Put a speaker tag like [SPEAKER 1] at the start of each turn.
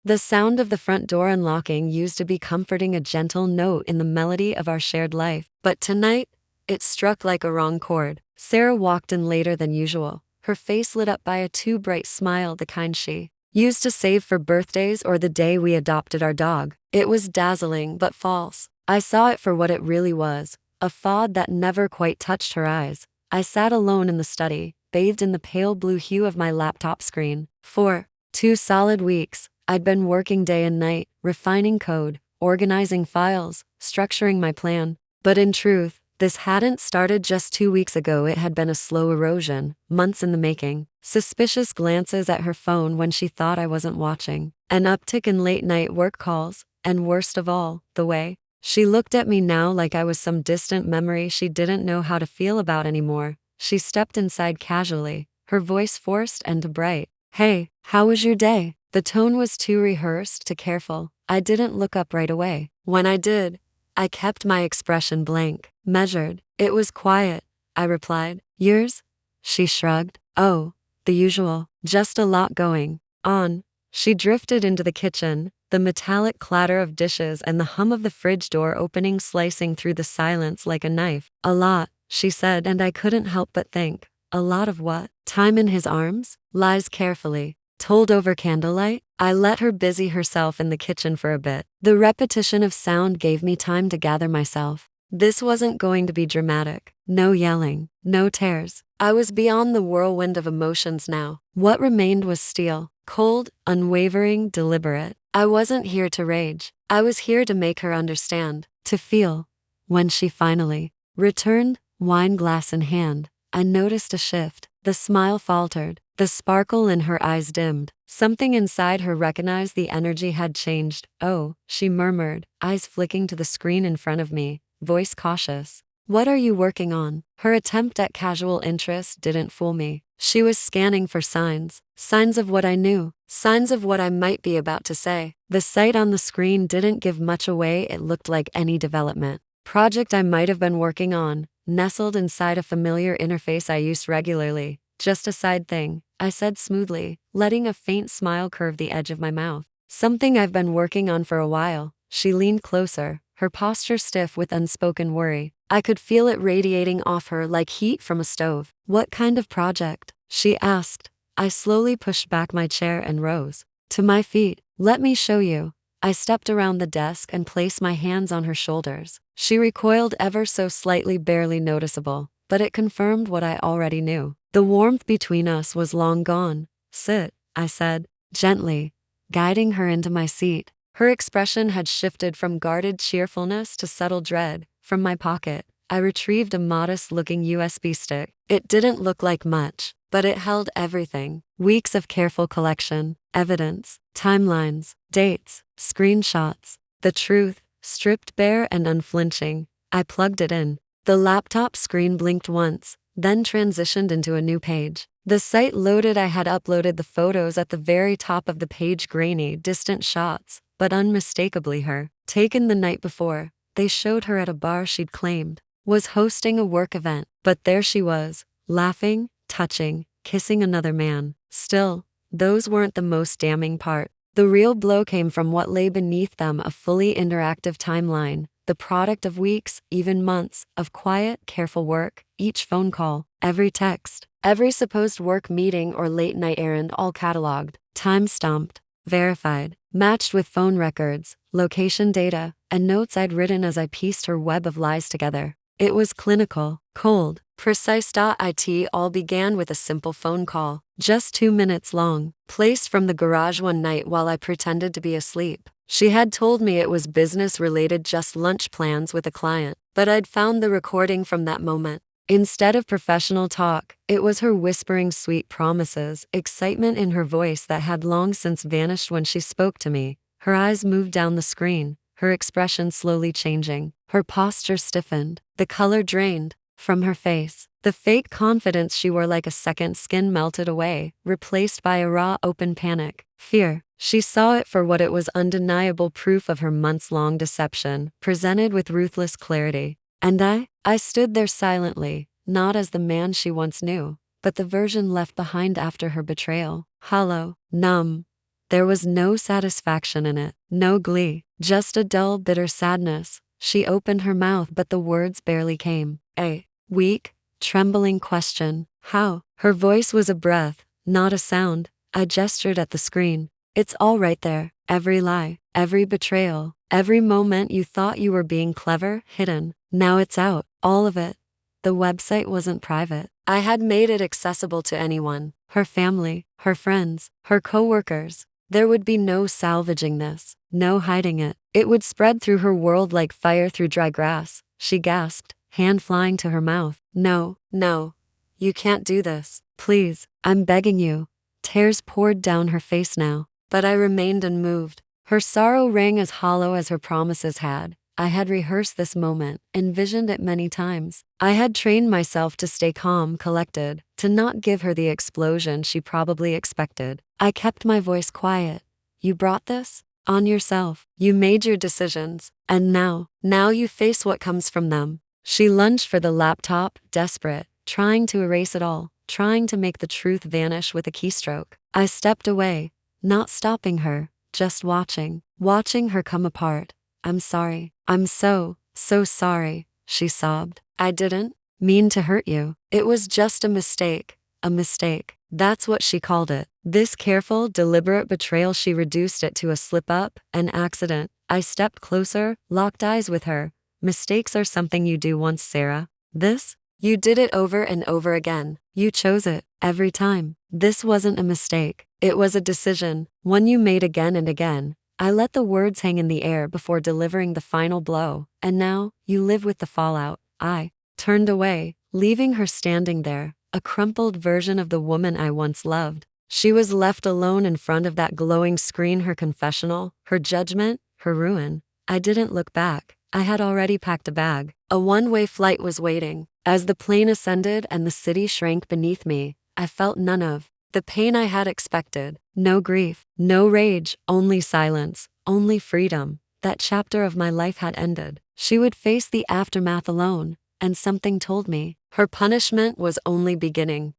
[SPEAKER 1] The sound of the front door unlocking used to be comforting, a gentle note in the melody of our shared life. But tonight, it struck like a wrong chord. Sarah walked in later than usual, her face lit up by a too bright smile, the kind she used to save for birthdays or the day we adopted our dog. It was dazzling but false. I saw it for what it really was, a faud that never quite touched her eyes. I sat alone in the study, bathed in the pale blue hue of my laptop screen. For 2 solid weeks, I'd been working day and night, refining code, organizing files, structuring my plan. But in truth, this hadn't started just 2 weeks ago. It had been a slow erosion, months in the making. Suspicious glances at her phone when she thought I wasn't watching, an uptick in late-night work calls, and worst of all, the way she looked at me now like I was some distant memory she didn't know how to feel about anymore. She stepped inside casually, her voice forced and bright. "Hey, how was your day?" The tone was too rehearsed to careful. I didn't look up right away. When I did, I kept my expression blank, measured. "It was quiet," I replied. "Yours?" She shrugged. "Oh, the usual. Just a lot going on." She drifted into the kitchen, the metallic clatter of dishes and the hum of the fridge door opening slicing through the silence like a knife. "A lot," she said, and I couldn't help but think. A lot of what? Time in his arms? Lies carefully told over candlelight? I let her busy herself in the kitchen for a bit. The repetition of sound gave me time to gather myself. This wasn't going to be dramatic. No yelling, no tears. I was beyond the whirlwind of emotions now. What remained was steel, cold, unwavering, deliberate. I wasn't here to rage. I was here to make her understand, to feel. When she finally returned, wine glass in hand, I noticed a shift. The smile faltered. The sparkle in her eyes dimmed. Something inside her recognized the energy had changed. "Oh," she murmured, eyes flicking to the screen in front of me, voice cautious. "What are you working on?" Her attempt at casual interest didn't fool me. She was scanning for signs. Signs of what I knew. Signs of what I might be about to say. The sight on the screen didn't give much away. It looked like any development project I might have been working on, nestled inside a familiar interface I used regularly. "Just a side thing," I said smoothly, letting a faint smile curve the edge of my mouth. "Something I've been working on for a while." She leaned closer, her posture stiff with unspoken worry. I could feel it radiating off her like heat from a stove. "What kind of project?" she asked. I slowly pushed back my chair and rose to my feet. "Let me show you." I stepped around the desk and placed my hands on her shoulders. She recoiled ever so slightly, barely noticeable, but it confirmed what I already knew. The warmth between us was long gone. "Sit," I said, gently, guiding her into my seat. Her expression had shifted from guarded cheerfulness to subtle dread. From my pocket, I retrieved a modest-looking USB stick. It didn't look like much, but it held everything. Weeks of careful collection, evidence, timelines, dates, screenshots. The truth, stripped bare and unflinching. I plugged it in. The laptop screen blinked once, then transitioned into a new page. The site loaded. I had uploaded the photos at the very top of the page, grainy, distant shots, but unmistakably her. Taken the night before. They showed her at a bar she'd claimed was hosting a work event, but there she was, laughing, touching, kissing another man. Still, those weren't the most damning part. The real blow came from what lay beneath them, a fully interactive timeline, the product of weeks, even months, of quiet, careful work. Each phone call, every text, every supposed work meeting or late-night errand, all cataloged, time-stamped, verified, matched with phone records, location data, and notes I'd written as I pieced her web of lies together. It was clinical, cold, precise. It all began with a simple phone call, just 2 minutes long, placed from the garage one night while I pretended to be asleep. She had told me it was business-related, just lunch plans with a client, but I'd found the recording from that moment. Instead of professional talk, it was her whispering sweet promises, excitement in her voice that had long since vanished when she spoke to me. Her eyes moved down the screen, her expression slowly changing. Her posture stiffened, the color drained from her face. The fake confidence she wore like a second skin melted away, replaced by a raw, open panic. Fear. She saw it for what it was, undeniable proof of her months-long deception, presented with ruthless clarity. And I stood there silently, not as the man she once knew, but the version left behind after her betrayal. Hollow, numb, There was no satisfaction in it, no glee, just a dull, bitter sadness. She opened her mouth, but the words barely came. A weak, trembling question. How? Her voice was a breath, not a sound. I gestured at the screen. It's all right there. Every lie, every betrayal, every moment you thought you were being clever, hidden. Now it's out, all of it. The website wasn't private. I had made it accessible to anyone, her family, her friends, her coworkers. There would be no salvaging this, no hiding it. It would spread through her world like fire through dry grass. She gasped, hand flying to her mouth. No, no. You can't do this. Please, I'm begging you. Tears poured down her face now, but I remained unmoved. Her sorrow rang as hollow as her promises had. I had rehearsed this moment, envisioned it many times. I had trained myself to stay calm, collected, to not give her the explosion she probably expected. I kept my voice quiet. You brought this on yourself. You made your decisions, and now you face what comes from them. She lunged for the laptop, desperate, trying to erase it all, trying to make the truth vanish with a keystroke. I stepped away, not stopping her, just watching her come apart. I'm sorry. I'm so sorry, she sobbed. I didn't mean to hurt you. It was just a mistake. A mistake. That's what she called it. This careful, deliberate betrayal, she reduced it to a slip-up, an accident. I stepped closer, locked eyes with her. Mistakes are something you do once, Sarah. This? You did it over and over again. You chose it, every time. This wasn't a mistake. It was a decision, one you made again and again. I let the words hang in the air before delivering the final blow, and now, you live with the fallout. I turned away, leaving her standing there, a crumpled version of the woman I once loved. She was left alone in front of that glowing screen, her confessional, her judgment, her ruin. I didn't look back. I had already packed a bag. A one-way flight was waiting. As the plane ascended and the city shrank beneath me, I felt none of the pain I had expected. No grief, no rage, only silence, only freedom. That chapter of my life had ended. She would face the aftermath alone, and something told me her punishment was only beginning.